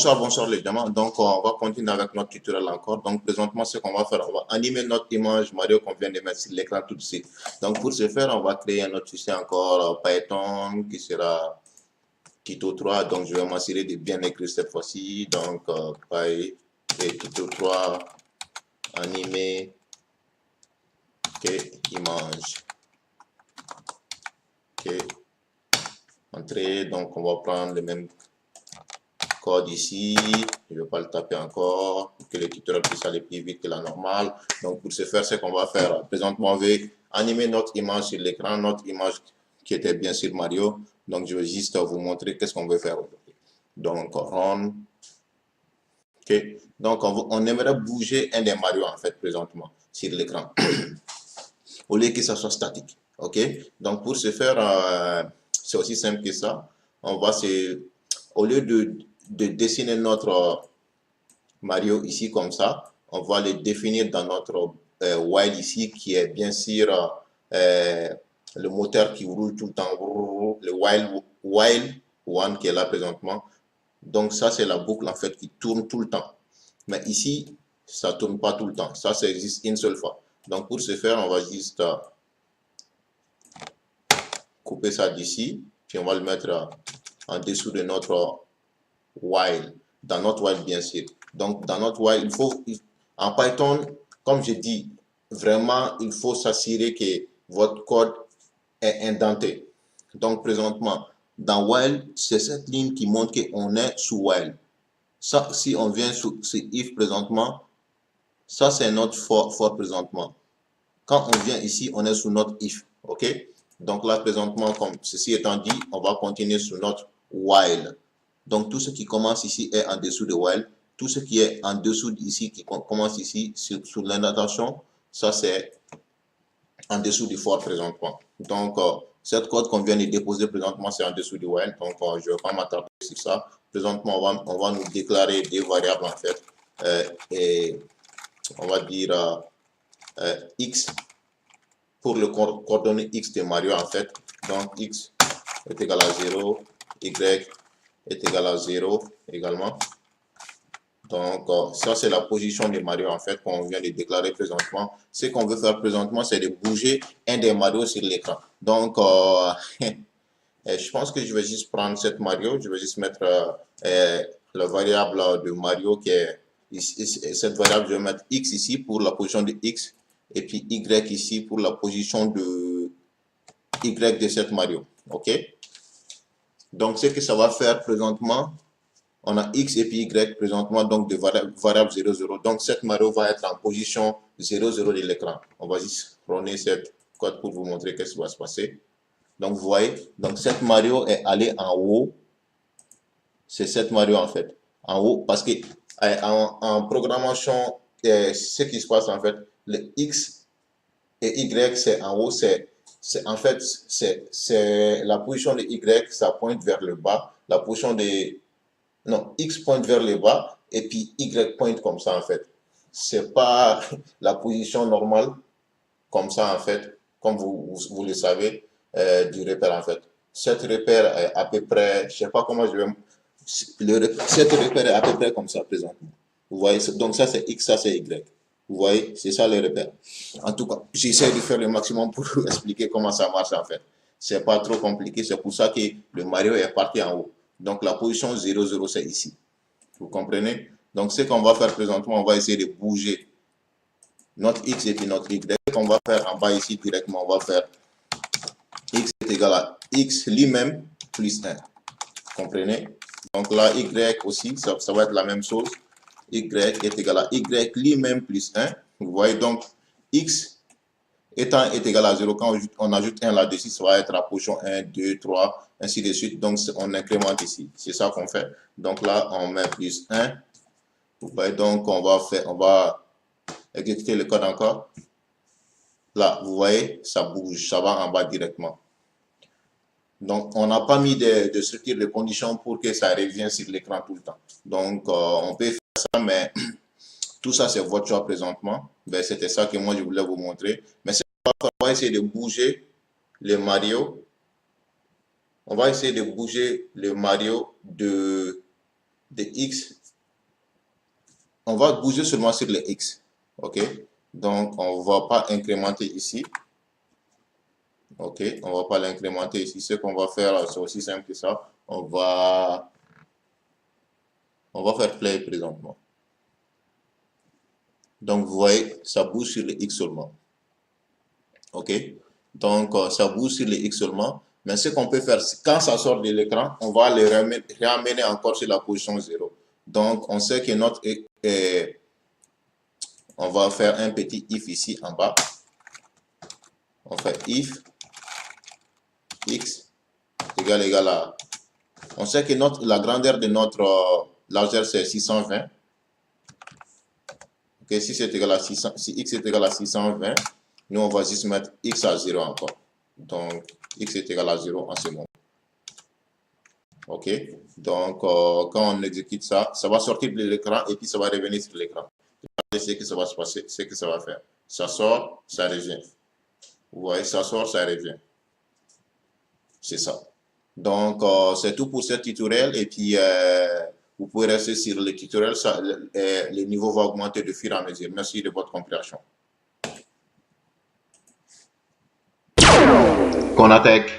Bonsoir, bonsoir les gamins. Donc, on va continuer avec notre tutoriel encore. Donc, présentement, ce qu'on va faire, on va animer notre image Mario qu'on vient de mettre sur l'écran tout de suite. Donc, pour ce faire, on va créer un autre fichier encore Python qui sera Tuto 3. Donc, je vais m'assurer de bien écrire cette fois-ci. Donc, Py et Tuto 3 animer image. Entrée. Donc, on va prendre le même code ici, je ne vais pas le taper encore pour que le tutoriel puisse aller plus vite que la normale. Donc pour ce faire, c'est qu'on va faire. Présentement, on va animer notre image sur l'écran, notre image qui était bien sur Mario. Donc je vais juste vous montrer qu'est-ce qu'on veut faire aujourd'hui. Donc run. Donc on aimerait bouger un des Mario en fait présentement sur l'écran au lieu que ça soit statique. Donc pour ce faire, c'est aussi simple que ça. On va au lieu de dessiner notre Mario ici comme ça, on va le définir dans notre while ici qui est bien sûr le moteur qui roule tout le temps, le while one qui est là présentement. Donc ça c'est la boucle en fait qui tourne tout le temps. Mais ici ça tourne pas tout le temps, ça existe une seule fois. Donc pour ce faire on va juste couper ça d'ici, puis on va le mettre en dessous de notre while, dans notre while bien sûr. Donc dans notre while, en Python, comme je dis, vraiment il faut s'assurer que votre code est indenté. Donc présentement, dans while, c'est cette ligne qui montre qu'on est sous while. Ça, si on vient sur if présentement, ça c'est notre for présentement. Quand on vient ici, on est sous notre if. Donc là présentement, comme ceci étant dit, on va continuer sur notre while. Donc, tout ce qui commence ici est en dessous de while. Tout ce qui est en dessous ici, qui commence ici, sur l'indentation, ça c'est en dessous du for présentement. Donc, cette code qu'on vient de déposer présentement, c'est en dessous du while. Donc, je ne vais pas m'attarder sur ça. Présentement, on va nous déclarer des variables en fait. Et on va dire x pour le coordonnée x de Mario en fait. Donc, x est égal à 0, y est égal à 0 également. Donc, ça, c'est la position de Mario, en fait, qu'on vient de déclarer présentement. Ce qu'on veut faire présentement, c'est de bouger un des Mario sur l'écran. Donc, je pense que je vais juste prendre cette Mario. Je vais juste mettre la variable de Mario qui est ici. Cette variable, je vais mettre x ici pour la position de x. Et puis y ici pour la position de y de cette Mario. Donc, ce que ça va faire présentement, on a x et puis y présentement, donc de variable 0, 0. Donc, cette Mario va être en position 0, 0 de l'écran. On va juste runner cette code pour vous montrer qu'est-ce qui va se passer. Donc, vous voyez, donc cette Mario est allée en haut. C'est cette Mario en fait, en haut, parce que en programmation, ce qui se passe en fait, le x et y, c'est en haut, en fait, c'est la position de y, ça pointe vers le bas. La position de non, x pointe vers le bas et puis y pointe comme ça en fait. C'est pas la position normale comme ça en fait, comme vous le savez, du repère en fait. Cet repère est à peu près, je sais pas comment je vais, cet repère est à peu près comme ça présentement. Vous voyez, donc ça c'est x, ça c'est y. Vous voyez, c'est ça le repère. En tout cas, j'essaie de faire le maximum pour vous expliquer comment ça marche en fait. C'est pas trop compliqué, c'est pour ça que le Mario est parti en haut. Donc la position 0, 0, c'est ici. Vous comprenez? Donc ce qu'on va faire présentement, on va essayer de bouger notre x et puis notre y. Ce qu'on va faire en bas ici directement, on va faire x est égal à x lui-même plus 1. Vous comprenez? Donc là, y aussi, ça va être la même chose. Y est égal à y lui-même plus 1. Vous voyez donc, x est égal à 0. Quand on ajoute 1 là-dessus, ça va être la position 1, 2, 3, ainsi de suite. Donc, on incrémente ici. C'est ça qu'on fait. Donc là, on met plus 1. Vous voyez, donc on va exécuter le code encore. Là, vous voyez, ça bouge, ça va en bas directement. Donc, on n'a pas mis de structure de conditions pour que ça revienne sur l'écran tout le temps. Donc, on peut faire ça, mais tout ça, c'est votre choix présentement. Ben, c'était ça que moi, je voulais vous montrer. Mais on va essayer de bouger le Mario. On va essayer de bouger le Mario de de x, on va bouger seulement sur les x. OK? Donc, on ne va pas incrémenter ici. OK? On ne va pas l'incrémenter ici. Ce qu'on va faire, c'est aussi simple que ça. On va faire play présentement. Donc, vous voyez, ça bouge sur les x seulement. OK? Donc, ça bouge sur les x seulement. Mais ce qu'on peut faire, quand ça sort de l'écran, on va le ramener encore sur la position 0. Donc, on sait que notre... on va faire un petit if ici en bas. On fait if x égale à... On sait que la grandeur de notre largeur, c'est 620. Okay, si c'est égal à 600, si x est égal à 620, nous on va juste mettre x à 0 encore. Donc x est égal à 0 en ce moment. Ok, donc quand on exécute ça, ça va sortir de l'écran et puis ça va revenir sur l'écran. C'est ce que ça va se passer, c'est que ça va faire. Ça sort, ça revient. Vous voyez, ça sort, ça revient. C'est ça. Donc c'est tout pour ce tutoriel et puis vous pouvez rester sur le tutoriel, le niveau va augmenter de fur et à mesure. Merci de votre compréhension. Konatech.